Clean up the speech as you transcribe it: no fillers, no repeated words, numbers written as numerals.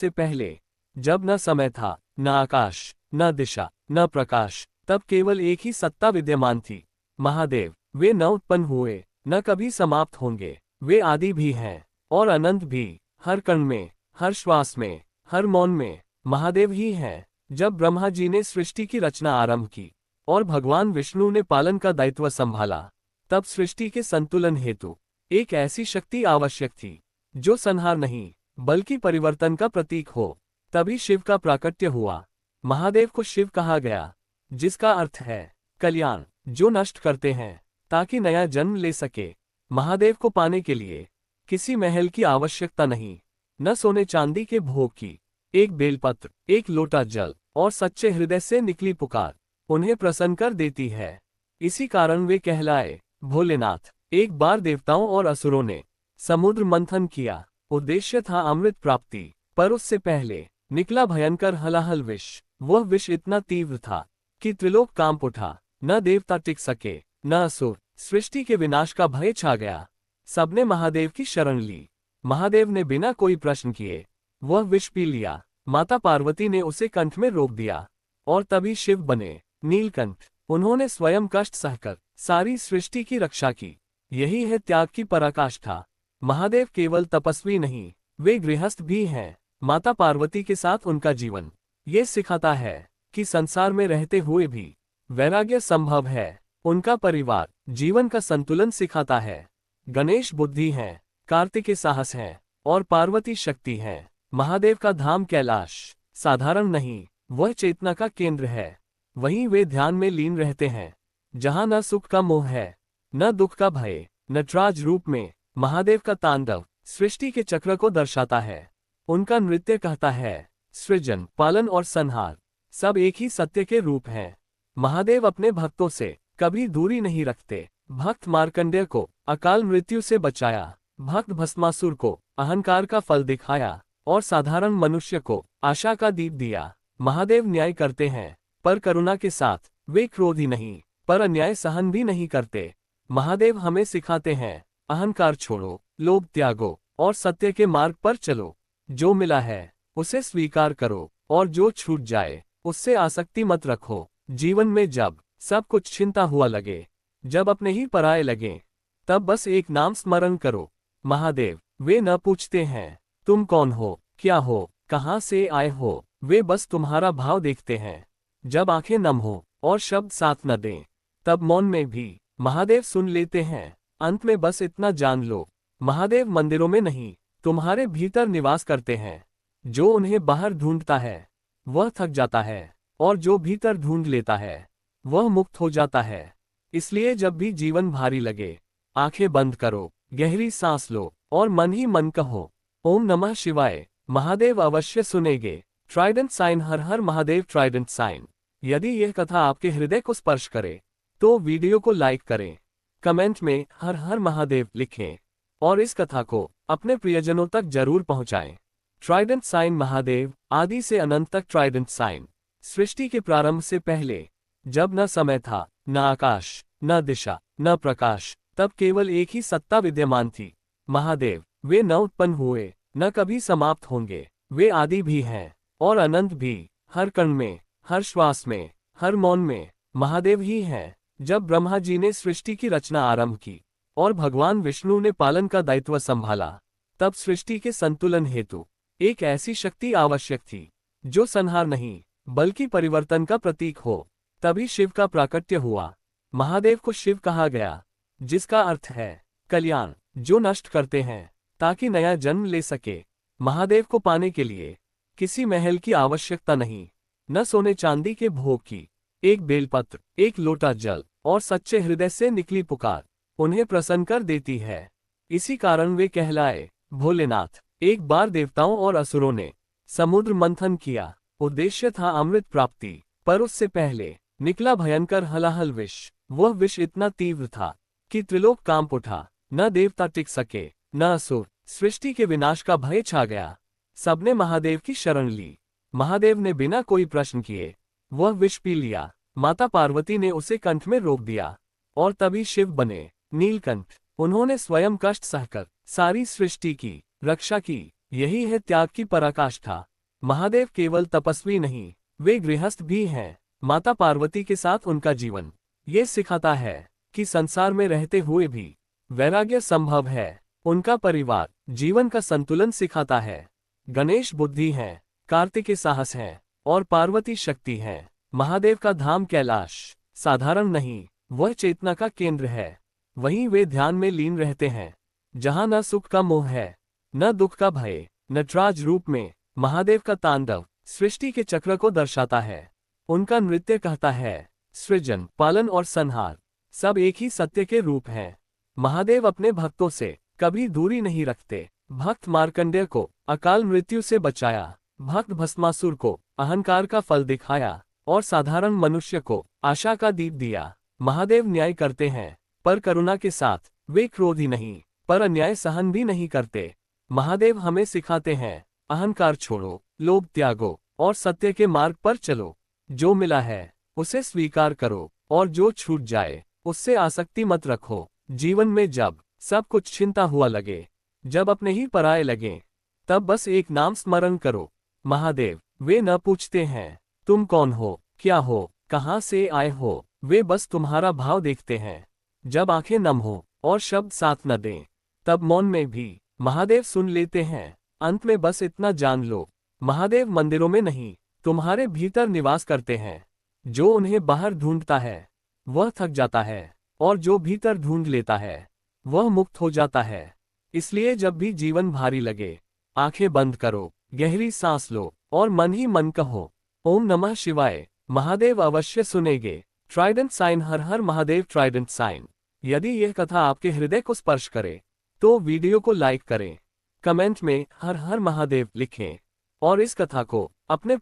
से पहले, जब न समय था, न आकाश, न दिशा, न प्रकाश, तब केवल एक ही सत्ता विद्यमान थी, महादेव। वे न उत्पन्न हुए, न कभी समाप्त होंगे। वे आदि भी हैं और अनंत भी। हर कण में, हर श्वास में, हर मौन में महादेव ही हैं। जब ब्रह्मा जी ने सृष्टि की रचना आरंभ की और भगवान विष्णु ने पालन का दायित्व संभाला, तब सृष्टि के संतुलन हेतु एक ऐसी शक्ति आवश्यक थी जो संहार नहीं बल्कि परिवर्तन का प्रतीक हो। तभी शिव का प्राकट्य हुआ। महादेव को शिव कहा गया, जिसका अर्थ है कल्याण, जो नष्ट करते हैं ताकि नया जन्म ले सके। महादेव को पाने के लिए किसी महल की आवश्यकता नहीं, न सोने चांदी के भोग की। एक बेलपत्र, एक लोटा जल और सच्चे हृदय से निकली पुकार उन्हें प्रसन्न कर देती है। इसी कारण वे कहलाए भोलेनाथ। एक बार देवताओं और असुरों ने समुद्र मंथन किया। उद्देश्य था अमृत प्राप्ति, पर उससे पहले निकला भयंकर हलाहल विष। वह विष इतना तीव्र था कि त्रिलोक कांप उठा। न देवता टिक सके, न असुर। सृष्टि के विनाश का भय छा गया। सबने महादेव की शरण ली। महादेव ने बिना कोई प्रश्न किए वह विष पी लिया। माता पार्वती ने उसे कंठ में रोक दिया और तभी शिव बने नीलकंठ। उन्होंने स्वयं कष्ट सहकर सारी सृष्टि की रक्षा की। यही है त्याग की पराकाष्ठा। महादेव केवल तपस्वी नहीं, वे गृहस्थ भी हैं। माता पार्वती के साथ उनका जीवन ये सिखाता है कि संसार में रहते हुए भी वैराग्य संभव है। उनका परिवार जीवन का संतुलन सिखाता है। गणेश बुद्धि हैं, कार्तिकेय साहस हैं और पार्वती शक्ति हैं। महादेव का धाम कैलाश साधारण नहीं, वह चेतना का केंद्र है। वहीं वे ध्यान में लीन रहते हैं, जहां न सुख का मोह है, न दुख का भय। नटराज रूप में महादेव का तांडव सृष्टि के चक्र को दर्शाता है। उनका नृत्य कहता है सृजन, पालन और संहार सब एक ही सत्य के रूप हैं। महादेव अपने भक्तों से कभी दूरी नहीं रखते। भक्त मार्कंडेय को अकाल मृत्यु से बचाया, भक्त भस्मासुर को अहंकार का फल दिखाया और साधारण मनुष्य को आशा का दीप दिया। महादेव न्याय करते हैं, पर करुणा के साथ। वे क्रोधी नहीं, पर अन्याय सहन भी नहीं करते। महादेव हमें सिखाते हैं अहंकार छोड़ो, लोभ त्यागो और सत्य के मार्ग पर चलो। जो मिला है उसे स्वीकार करो और जो छूट जाए उससे आसक्ति मत रखो। जीवन में जब सब कुछ छिनता हुआ लगे, जब अपने ही पराये लगे, तब बस एक नाम स्मरण करो, महादेव। वे न पूछते हैं तुम कौन हो, क्या हो, कहां से आए हो। वे बस तुम्हारा भाव देखते हैं। जब आंखें नम हो और शब्द साथ न दें, तब मौन में भी महादेव सुन लेते हैं। अंत में बस इतना जान लो, महादेव मंदिरों में नहीं, तुम्हारे भीतर निवास करते हैं। जो उन्हें बाहर ढूंढता है वह थक जाता है, और जो भीतर ढूंढ लेता है वह मुक्त हो जाता है। इसलिए जब भी जीवन भारी लगे, आंखें बंद करो, गहरी सांस लो और मन ही मन कहो ओम नमः शिवाय। महादेव अवश्य सुनेंगे। Trident sign. हर हर महादेव। Trident sign. यदि यह कथा आपके हृदय को स्पर्श करे तो वीडियो को लाइक करें, कमेंट में हर हर महादेव लिखें और इस कथा को अपने प्रियजनों तक जरूर पहुंचाएं। Trident sign. महादेव आदि से अनंत तक। Trident sign. सृष्टि के प्रारंभ से पहले, जब न समय था, न आकाश, न दिशा, न प्रकाश, तब केवल एक ही सत्ता विद्यमान थी, महादेव। वे न उत्पन्न हुए, न कभी समाप्त होंगे। वे आदि भी हैं और अनंत भी। हर कण में, हर श्वास में, हर मौन में महादेव ही हैं। जब ब्रह्मा जी ने सृष्टि की रचना आरंभ की और भगवान विष्णु ने पालन का दायित्व संभाला, तब सृष्टि के संतुलन हेतु एक ऐसी शक्ति आवश्यक थी जो संहार नहीं बल्कि परिवर्तन का प्रतीक हो। तभी शिव का प्राकट्य हुआ। महादेव को शिव कहा गया, जिसका अर्थ है कल्याण, जो नष्ट करते हैं ताकि नया जन्म ले सके। महादेव को पाने के लिए किसी महल की आवश्यकता नहीं, न सोने चांदी के भोग की। एक बेलपत्र, एक लोटा जल और सच्चे हृदय से निकली पुकार उन्हें प्रसन्न कर देती है। इसी कारण वे कहलाए भोलेनाथ। एक बार देवताओं और असुरों ने समुद्र मंथन किया। उद्देश्य था अमृत प्राप्ति, पर उससे पहले निकला भयंकर हलाहल विष। वह विष इतना तीव्र था कि त्रिलोक कांप उठा। न देवता टिक सके, न असुर। सृष्टि के विनाश का भय छा गया। सबने महादेव की शरण ली। महादेव ने बिना कोई प्रश्न किए वह विष पी लिया। माता पार्वती ने उसे कंठ में रोक दिया और तभी शिव बने नीलकंठ। उन्होंने स्वयं कष्ट सहकर सारी सृष्टि की रक्षा की। यही है त्याग की पराकाष्ठा। महादेव केवल तपस्वी नहीं, वे गृहस्थ भी हैं। माता पार्वती के साथ उनका जीवन ये सिखाता है कि संसार में रहते हुए भी वैराग्य संभव है। उनका परिवार जीवन का संतुलन सिखाता है। गणेश बुद्धि है, कार्तिकेय साहस है और पार्वती शक्ति है। महादेव का धाम कैलाश साधारण नहीं, वह चेतना का केंद्र है। वहीं वे ध्यान में लीन रहते हैं, जहां न सुख का मोह है न दुख का भय। नटराज रूप में महादेव का तांडव सृष्टि के चक्र को दर्शाता है। उनका नृत्य कहता है सृजन, पालन और संहार सब एक ही सत्य के रूप हैं। महादेव अपने भक्तों से कभी दूरी नहीं रखते। भक्त मार्कंडेय को अकाल मृत्यु से बचाया, भक्त भस्मासुर को अहंकार का फल दिखाया और साधारण मनुष्य को आशा का दीप दिया। महादेव न्याय करते हैं, पर करुणा के साथ। वे क्रोधी नहीं, पर अन्याय सहन भी नहीं करते। महादेव हमें सिखाते हैं, अहंकार छोड़ो, लोभ त्यागो और सत्य के मार्ग पर चलो। जो मिला है उसे स्वीकार करो और जो छूट जाए उससे आसक्ति मत रखो। जीवन में जब सब कुछ छिनता हुआ लगे, जब अपने ही पराये लगे, तब बस एक नाम स्मरण करो, महादेव। वे न पूछते हैं तुम कौन हो, क्या हो, कहाँ से आए हो। वे बस तुम्हारा भाव देखते हैं। जब आंखें नम हो और शब्द साथ न दें, तब मौन में भी महादेव सुन लेते हैं। अंत में बस इतना जान लो, महादेव मंदिरों में नहीं, तुम्हारे भीतर निवास करते हैं। जो उन्हें बाहर ढूंढता है वह थक जाता है, और जो भीतर ढूंढ लेता है वह मुक्त हो जाता है। इसलिए जब भी जीवन भारी लगे, आंखें बंद करो, गहरी सांस लो और मन ही मन कहो, ओम नमः शिवाय। महादेव अवश्य सुनेंगे। Trident sign. हर हर महादेव। Trident sign. यदि यह कथा आपके हृदय को स्पर्श करे तो वीडियो को लाइक करें, कमेंट में हर हर महादेव लिखें और इस कथा को अपने